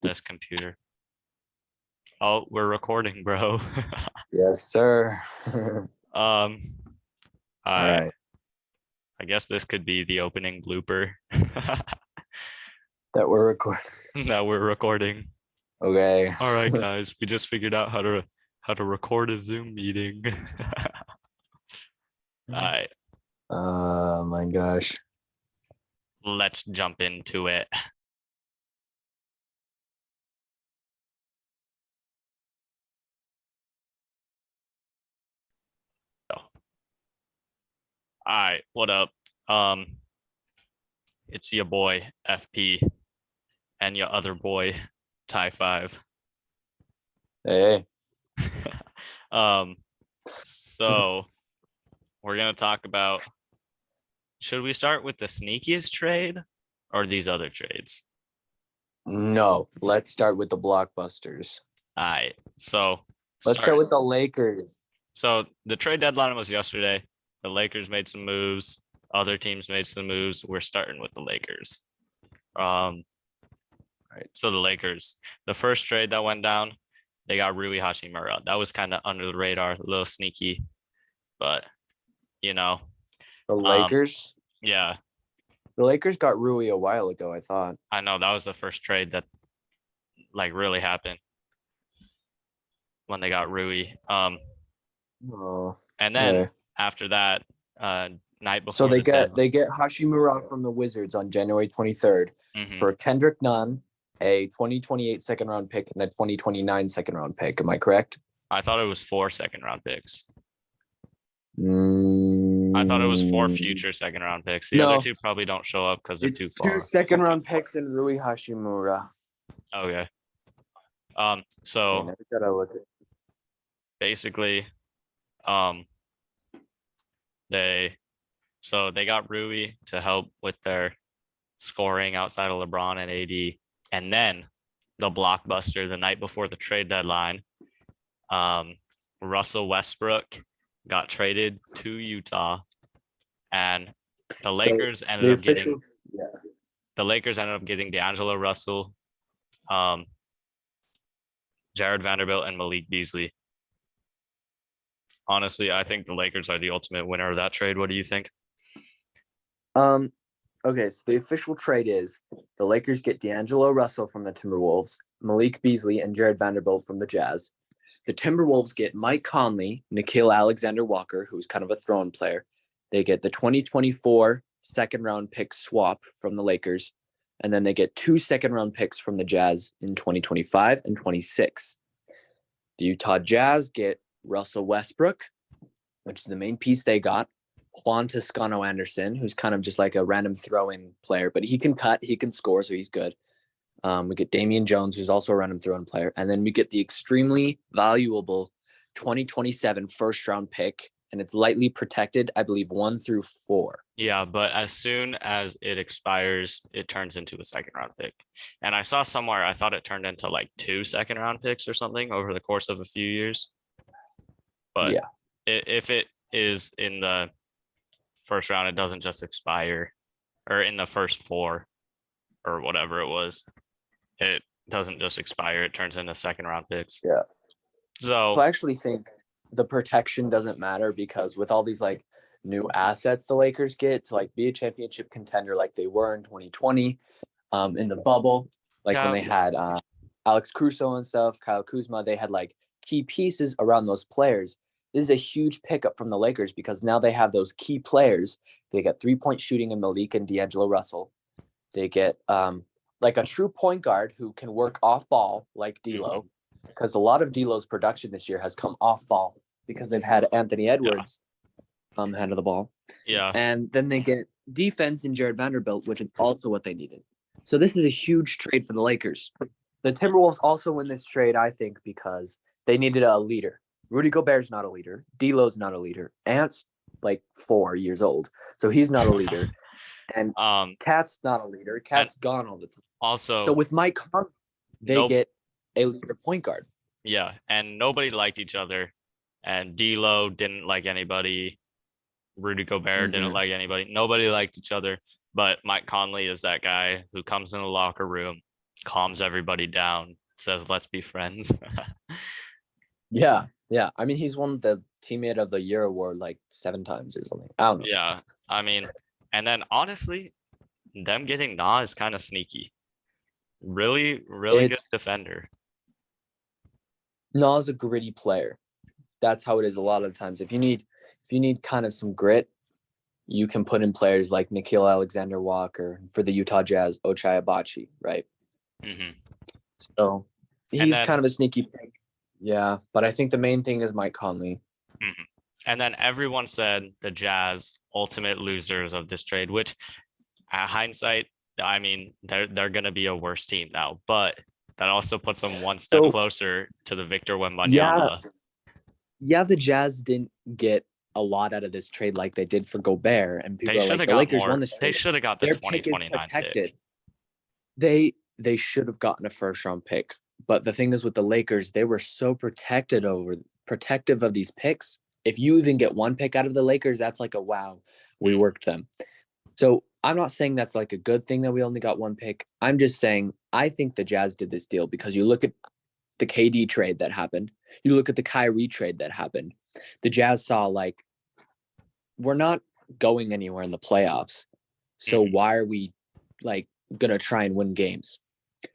this computer. Oh, we're recording, bro. Yes, sir. um, All I right. I guess this could be the opening blooper That we're recording. that we're recording. Okay. All right, guys, we just figured out how to record a Zoom meeting. All right, Oh my gosh. let's jump into it. All right, what up? It's your boy FP and your other boy Ty 5. Hey. So we're gonna talk about, should we start with the sneakiest trade or these other trades? No, let's start with the blockbusters. All right, so Let's start with the Lakers. So the trade deadline was yesterday. The Lakers made some moves. Other teams made some moves. We're starting with the Lakers. Right. So the Lakers, the first trade that went down, they got Rui Hachimura. That was kind of under the radar, a little sneaky, but you know, The Lakers. Yeah, The Lakers got Rui a while ago, I thought. I know that was the first trade that like really happened when they got Rui. Oh. And then Okay. after that, night before So the deadline, they get Hachimura from the Wizards on January 23rd for Kendrick Nunn, a 2028 second round pick, and a 2029 second round pick. Am I correct? I thought it was 4 second round picks. Mm, I thought it was 4 future second round picks. The other two probably don't show up because they're too far. 2 second round picks and Rui Hachimura. Okay. So basically, they got Rui to help with their scoring outside of LeBron and AD, and then the blockbuster the night before the trade deadline, Russell Westbrook got traded to Utah, and the Lakers ended up getting D'Angelo Russell, Jared Vanderbilt, and Malik Beasley. Honestly, I think the Lakers are the ultimate winner of that trade. What do you think? Okay, so the official trade is the Lakers get D'Angelo Russell from the Timberwolves, Malik Beasley, and Jared Vanderbilt from the Jazz. The Timberwolves get Mike Conley, Nickeil Alexander-Walker, who's kind of a throw-in player. They get the 2024 second-round pick swap from the Lakers, and then they get 2 second-round picks from the Jazz in 2025 and 26. The Utah Jazz get Russell Westbrook, which is the main piece they got. Juan Toscano-Anderson, who's kind of just like a random throw-in player, but he can cut, he can score, so he's good. We get Damian Jones, who's also a random throw-in player. And then we get the extremely valuable 2027 first-round pick, and it's lightly protected, I believe, 1 through 4. Yeah, but as soon as it expires, it turns into a second-round pick. And I saw somewhere, I thought it turned into like 2 second-round picks or something over the course of a few years. But yeah, if it is in the first round, it doesn't just expire, or in the first 4 or whatever it was, it doesn't just expire, it turns into second round picks. Yeah. So I actually think the protection doesn't matter, because with all these like new assets the Lakers get to like be a championship contender like they were in 2020 in the bubble, like when they had Alex Caruso and stuff, Kyle Kuzma, they had like key pieces around those players. This is a huge pickup from the Lakers because now they have those key players. They get 3-point shooting in Malik and D'Angelo Russell. They get like a true point guard who can work off ball like D'Lo, because a lot of D'Lo's production this year has come off ball because they've had Anthony Edwards hand of the ball. Yeah. And then they get defense in Jared Vanderbilt, which is also what they needed. So this is a huge trade for the Lakers. The Timberwolves also win this trade, I think, because they needed a leader. Rudy Gobert's not a leader. D'Lo's not a leader. Ant's like 4 years old, so he's not a leader. And Cat's not a leader. Cat's gone all the time. Also, so with Mike Conley, they get a leader point guard. Yeah, and nobody liked each other. And D'Lo didn't like anybody. Rudy Gobert didn't like anybody. Nobody liked each other. But Mike Conley is that guy who comes in the locker room, calms everybody down, says let's be friends. Yeah, yeah. I mean, he's won the teammate of the year award like 7 times or something. I don't know. Yeah, I mean, and then honestly, them getting Na is kind of sneaky. Really, really good It's defender. Nas a gritty player. That's how it is a lot of the times. If you need kind of some grit, you can put in players like Nikhil Alexander Walker for the Utah Jazz, Ochai Abachi, right? Hmm. So And he's then, kind of a sneaky pick. Yeah, but I think the main thing is Mike Conley. mhm. And then everyone said the Jazz ultimate losers of this trade, which at hindsight, I mean, they're gonna be a worse team now, but that also puts them one step So closer to the Victor yeah, Wembanyama. yeah, the Jazz didn't get a lot out of this trade like they did for Gobert, and They people are should like, have the got Lakers won more. this They trade. should have got the Their pick is 2029 pick. protected. They should have gotten a first round pick. But the thing is with the Lakers, they were so protective of these picks. If you even get one pick out of the Lakers, that's like a wow, we Mm. worked them. So I'm not saying that's like a good thing that we only got one pick. I'm just saying I think the Jazz did this deal because you look at the KD trade that happened, you look at the Kyrie trade that happened. The Jazz saw like we're not going anywhere in the playoffs. So Mhm. why are we like gonna try and win games?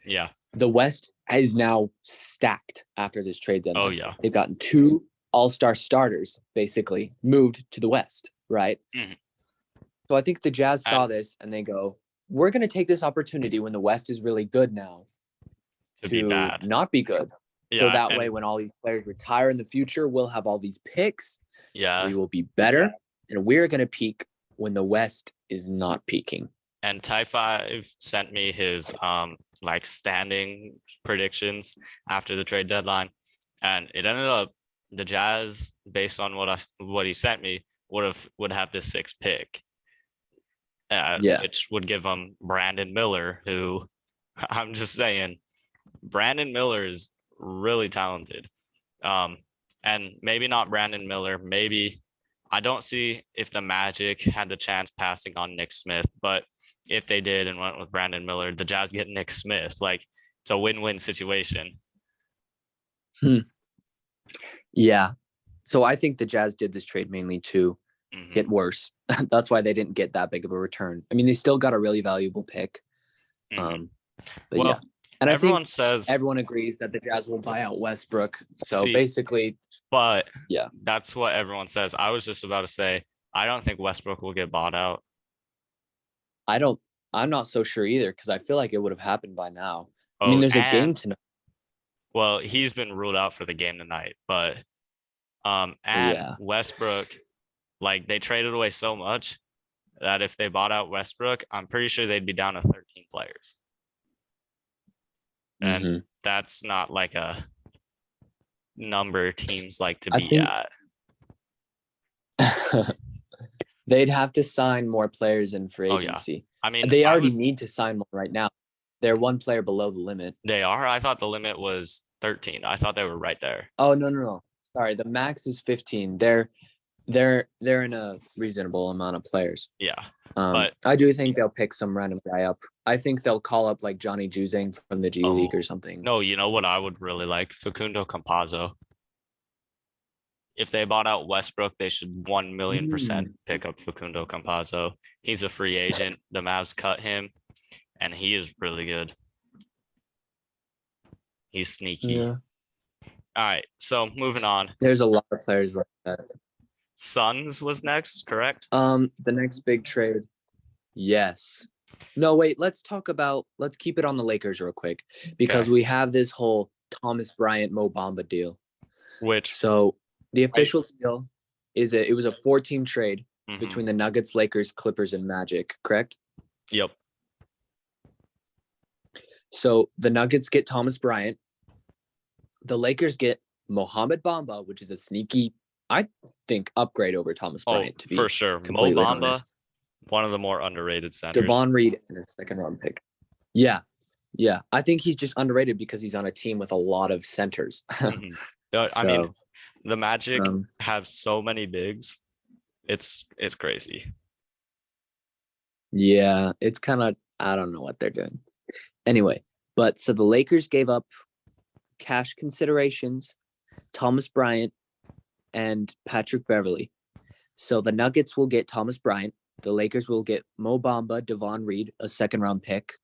Yeah. The West is now stacked after this trade Oh deadline. yeah. They've gotten 2 all-star starters basically moved to the West, right? Mhm. So I think the Jazz saw And this and they go, we're going to take this opportunity when the West is really good now to be to bad. not be good. So Yeah. that way, And when all these players retire in the future, we'll have all these picks. yeah. We will be better. And we're going to peak when the West is not peaking. And Ty Five sent me his like standing predictions after the trade deadline, and it ended up the Jazz, based on what he sent me, would have the sixth pick, Yeah. which would give them Brandon Miller, who I'm just saying, Brandon Miller is really talented. Um, and maybe not Brandon Miller, maybe I don't see if the Magic had the chance passing on Nick Smith, but if they did and went with Brandon Miller, the Jazz get Nick Smith. Like it's a win-win situation. Yeah. So I think the Jazz did this trade mainly to Hmm. get worse. That's why they didn't get that big of a return. I mean, they still got a really valuable pick. Hmm. Um, but yeah. Well, And I everyone think says everyone agrees that the Jazz will buy out Westbrook. So see, basically, but yeah, that's what everyone says. I was just about to say, I don't think Westbrook will get bought out. I don't, I'm not so sure either because I feel like it would have happened by now. I mean, Oh, there's a game and tonight. well, he's been ruled out for the game tonight, but and Yeah. Westbrook, like they traded away so much that if they bought out Westbrook, I'm pretty sure they'd be down to 13 players. And Hmm. that's not like a number teams like to I be think at. they'd have to sign more players in free Oh yeah. agency. I mean, They I already would need to sign one right now. They're one player below the limit. they are. I thought the limit was 13. I thought they were right there. Oh no, no, no. Sorry, the max is 15. They're in a reasonable amount of players. Yeah. But I do think they'll pick some random guy up. I think they'll call up like Johnny Juzang from the G League or oh something. no, you know what I would really like? Facundo Campazzo. If they bought out Westbrook, they should 1,000,000% Mm, pick up Facundo Campazzo. He's a free agent. The Mavs cut him, and he is really good. He's sneaky. yeah, All right, so moving on. there's a lot of players like that. Suns was next, correct? The next big trade. Yes. No, wait. Let's keep it on the Lakers real quick because Okay. we have this whole Thomas Bryant Mo Bamba deal. Which So the I official deal it was a 4-team trade mhm. between the Nuggets, Lakers, Clippers, and Magic. Correct. Yep. So the Nuggets get Thomas Bryant. The Lakers get Mohamed Bamba, which is a sneaky, I think, upgrade over Thomas Oh, Bryant, to for be sure. Mo completely Bamba, honest. one of the more underrated centers. Devon Reed and a second round pick. Yeah. Yeah. I think he's just underrated because he's on a team with a lot of centers. Mhm. I mean, So, the Magic um, have so many bigs. It's crazy. yeah, it's kind of, I don't know what they're doing. Anyway, But so the Lakers gave up cash considerations, Thomas Bryant, and Patrick Beverly. So the Nuggets will get Thomas Bryant. The Lakers will get Mo Bamba, Devon Reed, a second-round pick.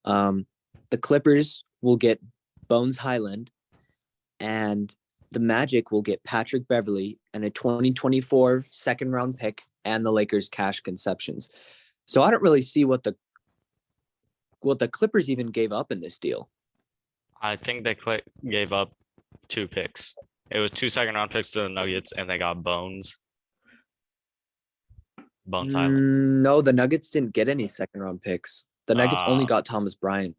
The Clippers will get Bones Highland, and the Magic will get Patrick Beverly and a 2024 second-round pick and the Lakers cash conceptions. So I don't really see what the Clippers even gave up in this deal. I think they gave up 2 picks. It was 2 second-round picks to the Nuggets, and they got Bones. Bones Island. No, the Nuggets didn't get any second-round picks. The Nuggets only got Thomas Bryant.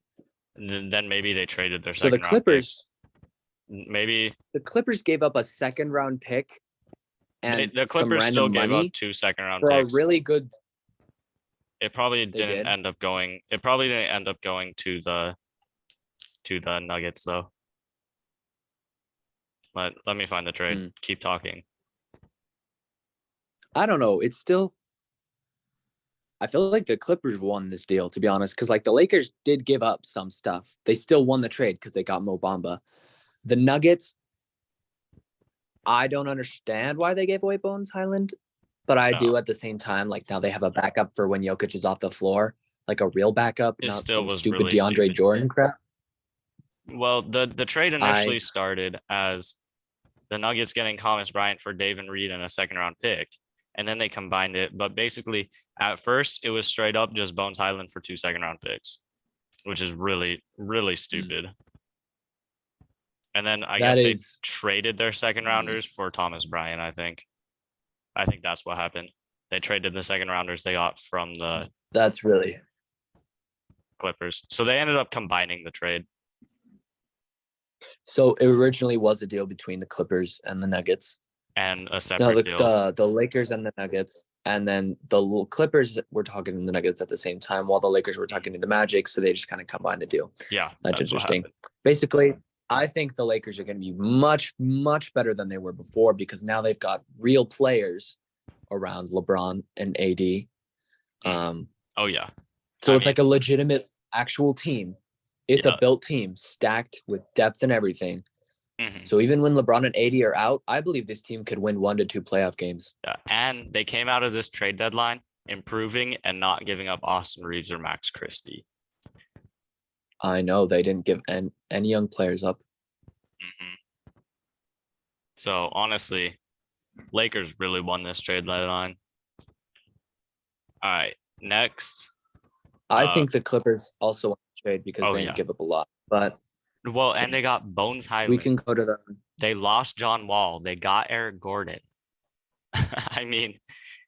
Then maybe they traded their So the second-round Clippers, picks. Maybe the Clippers gave up a second-round pick and the some Clippers still random gave money up 2 second-round for a picks. really good. It probably They didn't did? end up going. It probably didn't end up going to the Nuggets though. Let me find the trade. Keep talking. I don't know. It's still. I feel like the Clippers won this deal, to be honest, because like the Lakers did give up some stuff. They still won the trade because they got Mo Bamba. The Nuggets, I don't understand why they gave away Bones Highland, but I do at the same time. Like now they have a backup for when Jokic is off the floor, like a real backup, It not still some was stupid really DeAndre stupid. Jordan crap. Well, the trade initially started as the Nuggets getting Thomas Bryant for David Reed and a second-round pick, and then they combined it. But basically, at first, it was straight up just Bones Highland for 2 second-round picks, which is really, really stupid. And then I guess they traded their second-rounders for Thomas Bryant, I think. I think that's what happened. They traded the second-rounders they got from the That's really Clippers. So they ended up combining the trade. So it originally was a deal between the Clippers and the Nuggets. And a separate deal. The Lakers and the Nuggets. And then the Clippers were talking to the Nuggets at the same time while the Lakers were talking to the Magic. So they just kind of combined the deal. Yeah. That's interesting. Basically, I think the Lakers are going to be much, much better than they were before because now they've got real players around LeBron and AD. Oh, yeah. So it's like a legitimate actual team. It's a built team stacked with depth and everything. So even when LeBron and AD are out, I believe this team could win 1 to 2 playoff games. Yeah. And they came out of this trade deadline improving and not giving up Austin Reeves or Max Christie. I know they didn't give any young players up. So honestly, Lakers really won this trade deadline. All right, next. I think the Clippers also won the trade because they didn't give up a lot. But and they got Bones Highland. We can go to the. They lost John Wall. They got Eric Gordon. I mean,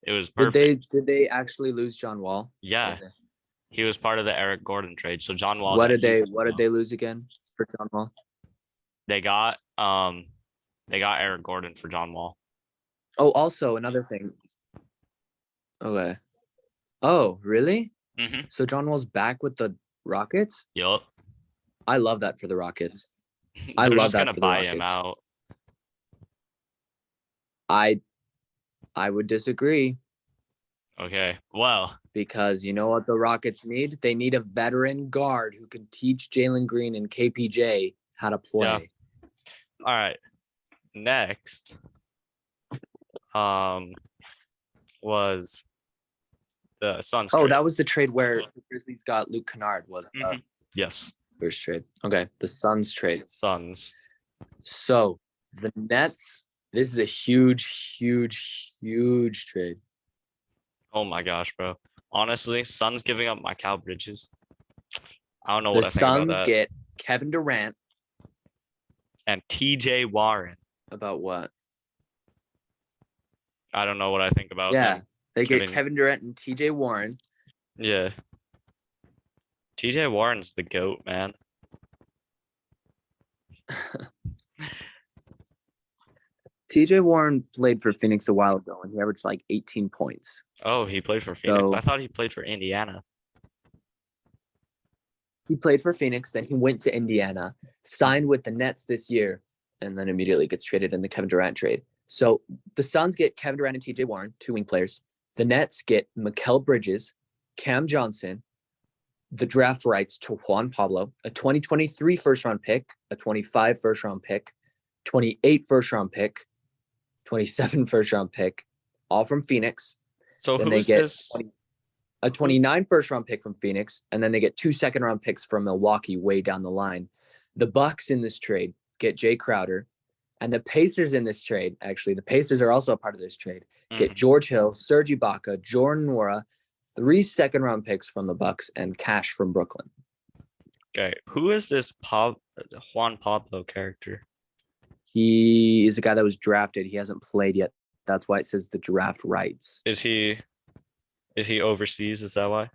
it was perfect. Did they actually lose John Wall? Yeah, he was part of the Eric Gordon trade. So John Wall. What did they lose again for John Wall? They got Eric Gordon for John Wall. Oh, also another thing. Okay. Oh, really? So John Wall's back with the Rockets? Yup. I love that for the Rockets. I love that for the Rockets. Him out. I would disagree. Okay. Well, because you know what the Rockets need? They need a veteran guard who can teach Jalen Green and KPJ how to play. Yeah. All right. Next was the Suns trade. That was the trade where the Grizzlies got Luke Kennard was the yes. First trade. Okay, the Suns trade. Suns. So the Nets, this is a huge, huge, huge trade. Oh my gosh, bro. Honestly, Suns giving up Mikal Bridges. I don't know what I think about that. The Suns get Kevin Durant. And TJ Warren. About what? I don't know what I think about them. They get Kevin Durant and TJ Warren. Yeah. TJ Warren's the GOAT, man. TJ Warren played for Phoenix a while ago, and he averaged like 18 points. Oh, he played for Phoenix. I thought he played for Indiana. He played for Phoenix, then he went to Indiana, signed with the Nets this year, and then immediately gets traded in the Kevin Durant trade. So the Suns get Kevin Durant and TJ Warren, 2 wing players. The Nets get Mikal Bridges, Cam Johnson, the draft rights to Juan Pablo, a 2023 first round pick, a 25 first round pick, 28 first round pick, 27 first round pick, all from Phoenix. So Then who they is get this? a 29 first round pick from Phoenix, and then they get 2 second round picks from Milwaukee way down the line. The Bucks in this trade get Jay Crowder, and the Pacers in this trade, actually, the Pacers are also a part of this trade, get George Hill, Serge Ibaka, Jordan Nwora, 3 second round picks from the Bucks, and cash from Brooklyn. Okay, who is this Juan Pablo character? He is a guy that was drafted. He hasn't played yet. That's why it says the draft rights. Is he overseas? Is that why?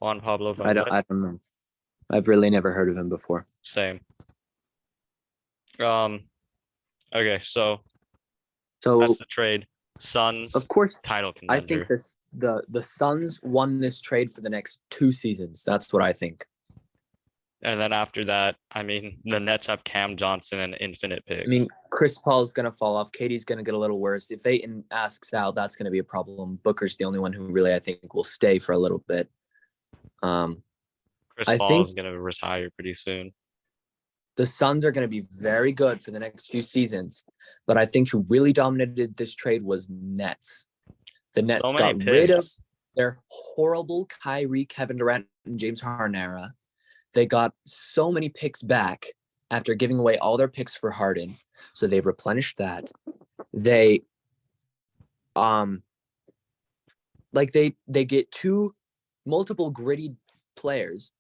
Juan Pablo I don't know. I've really never heard of him before. Same. Okay, so So that's the trade. Suns, of course, title contender. I think the Suns won this trade for the next 2 seasons. That's what I think. And then after that, I mean, the Nets have Cam Johnson and infinite picks. I mean, Chris Paul's going to fall off. Katie's going to get a little worse. If Ayton asks out, that's going to be a problem. Booker's the only one who really, I think, will stay for a little bit. Chris Paul is going to retire pretty soon. The Suns are going to be very good for the next few seasons. But I think who really dominated this trade was Nets. The Nets got rid of their horrible Kyrie, Kevin Durant, and James Harden. They got so many picks back after giving away all their picks for Harden. So they've replenished that. They they get 2 multiple gritty players.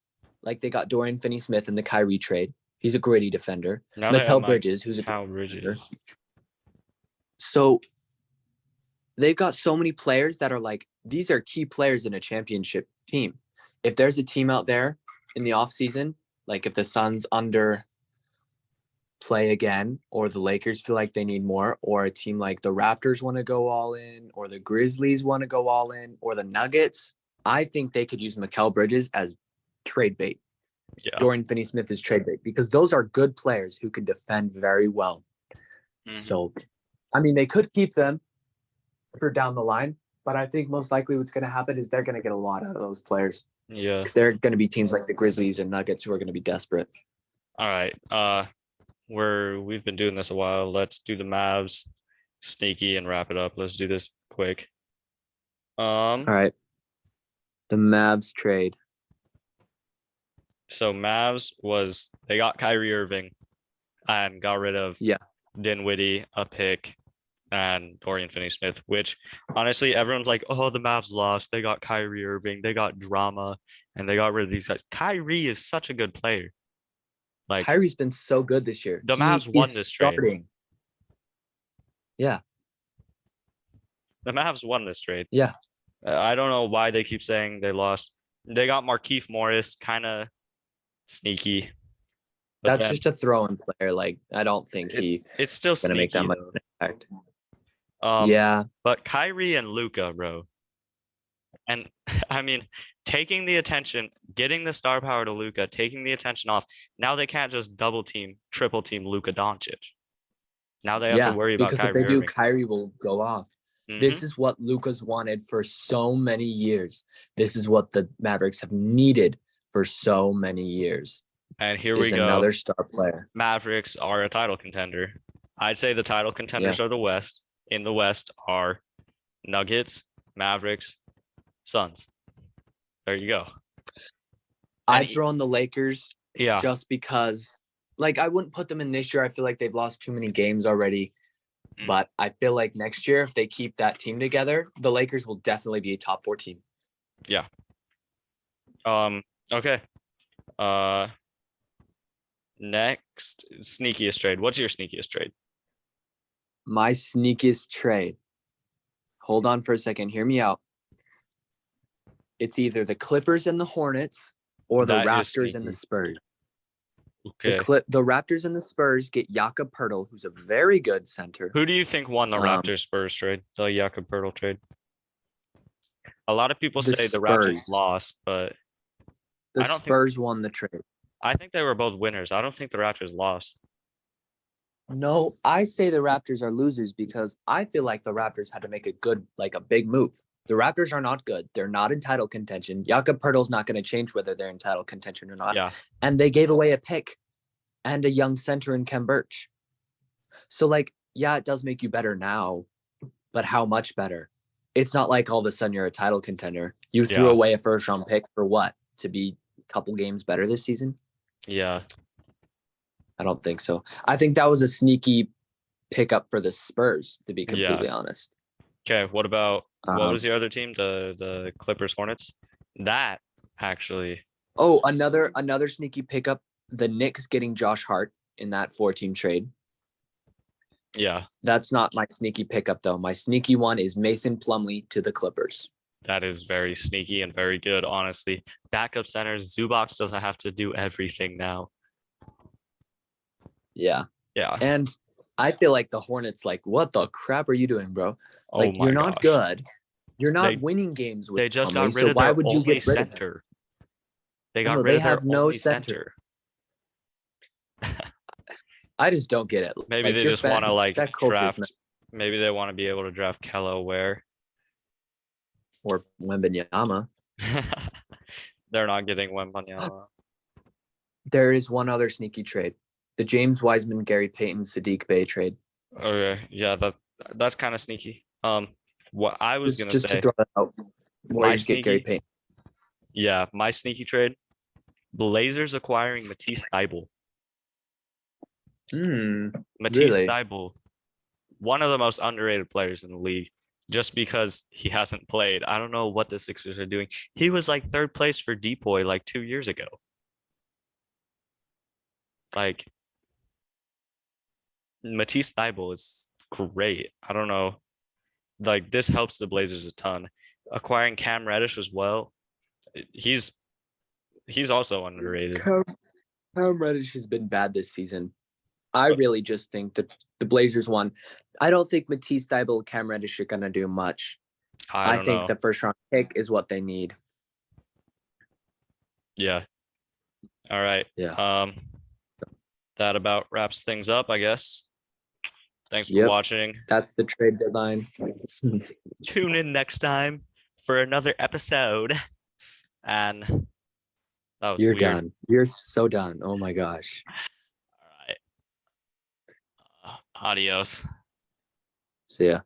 Like they got Dorian Finney-Smith in the Kyrie trade. He's a gritty defender. Mikal Bridges, who's a defender. So they've got so many players that are like, these are key players in a championship team. If there's a team out there in the offseason, like if the Suns under play again, or the Lakers feel like they need more, or a team like the Raptors want to go all in, or the Grizzlies want to go all in, or the Nuggets, I think they could use Mikal Bridges as trade bait. Yeah. Dorian Finney-Smith is trade bait because those are good players who can defend very well. Mm-hmm. So, I mean, they could keep them for down the line, but I think most likely what's going to happen is they're going to get a lot out of those players. Yeah. Because they're going to be teams like the Grizzlies and Nuggets who are going to be desperate. All right. We've been doing this a while. Let's do the Mavs sneaky and wrap it up. Let's do this quick. All right. The Mavs trade. So Mavs they got Kyrie Irving and got rid of Dinwiddie, a pick, and Dorian Finney-Smith, which honestly everyone's like, oh, the Mavs lost. They got Kyrie Irving, they got drama, and they got rid of these guys. Kyrie is such a good player. Like Kyrie's been so good this year. The Mavs won this trade. Yeah. The Mavs won this trade. Yeah. I don't know why they keep saying they lost. They got Markieff Morris, kind of sneaky. That's just a throw-in player. Like, I don't think it's still going to make that much impact. Yeah. But Kyrie and Luka, bro. And I mean, taking the attention, getting the star power to Luka, taking the attention off. Now they can't just double team, triple team Luka Doncic. Now they have to worry about Kyrie. Because if they do, Kyrie will go off. Mm-hmm. This is what Luka's wanted for so many years. This is what the Mavericks have needed for so many years. And here we go. Another star player. Mavericks are a title contender. I'd say the title contenders are the West. In the West are Nuggets, Mavericks, Suns. There you go. I'd throw in the Lakers just because, like, I wouldn't put them in this year. I feel like they've lost too many games already. But I feel like next year, if they keep that team together, the Lakers will definitely be a top 4 team. Yeah. Okay. Next, sneakiest trade. What's your sneakiest trade? My sneakiest trade. Hold on for a second. Hear me out. It's either the Clippers and the Hornets or the Raptors and the Spurs. Okay. The Raptors and the Spurs get Jakob Poeltl, who's a very good center. Who do you think won the Raptors Spurs trade? The Jakob Poeltl trade. A lot of people say the Raptors lost, but the Spurs won the trade. I think they were both winners. I don't think the Raptors lost. No, I say the Raptors are losers because I feel like the Raptors had to make a big move. The Raptors are not good. They're not in title contention. Jakob Pertl's not going to change whether they're in title contention or not. Yeah. And they gave away a pick and a young center in Kem Birch. So, like, yeah, it does make you better now, but how much better? It's not like all of a sudden you're a title contender. You threw Yeah. away a first-round pick for what? To be a couple games better this season? Yeah. I don't think so. I think that was a sneaky pickup for the Spurs, to be completely honest. Okay. What about what Um, was the other team? The Clippers Hornets? That actually. Oh, another sneaky pickup. The Knicks getting Josh Hart in that 4-team trade. Yeah. That's not my sneaky pickup, though. My sneaky one is Mason Plumlee to the Clippers. That is very sneaky and very good, honestly. Backup centers, Zubac doesn't have to do everything now. Yeah. Yeah. And I feel like the Hornets, like, what the crap are you doing, bro? Oh Like, my you're not gosh. good. You're not They- winning games with They just Plumlee, got rid so of why their would you only get rid of him? center. They got No, rid they of their have no only center. center. I just don't get it. Maybe like, they your just want to like that culture is draft. not- Maybe they want to be able to draft Kello Ware. or Wembanyama. They're not getting Wembanyama. There is one other sneaky trade. The James Wiseman, Gary Payton, Sadiq Bey trade. Okay, yeah, that's kind of sneaky. What I was gonna Just say, to throw that out. Warriors get Gary sneaky- Payton. yeah, my sneaky trade, Blazers acquiring Matisse Thybulle. Matisse Really? Thybulle, one of the most underrated players in the league, just because he hasn't played. I don't know what the Sixers are doing. He was like third place for Depoy like 2 years ago. Like Matisse Thybulle is great. I don't know. Like this helps the Blazers a ton. Acquiring Cam Reddish as well. He's also underrated. Cam Reddish has been bad this season. I really just think that the Blazers won. I don't think Matisse Thybulle, Cam Reddish are going to do much. I I think know. the first round pick is what they need. Yeah. All right. Yeah. That about wraps things up, I guess. Thanks for Yep. watching. That's the trade deadline. Tune in next time for another episode. And that was You're weird. done. You're so done. Oh my gosh. All right. Adios. See ya.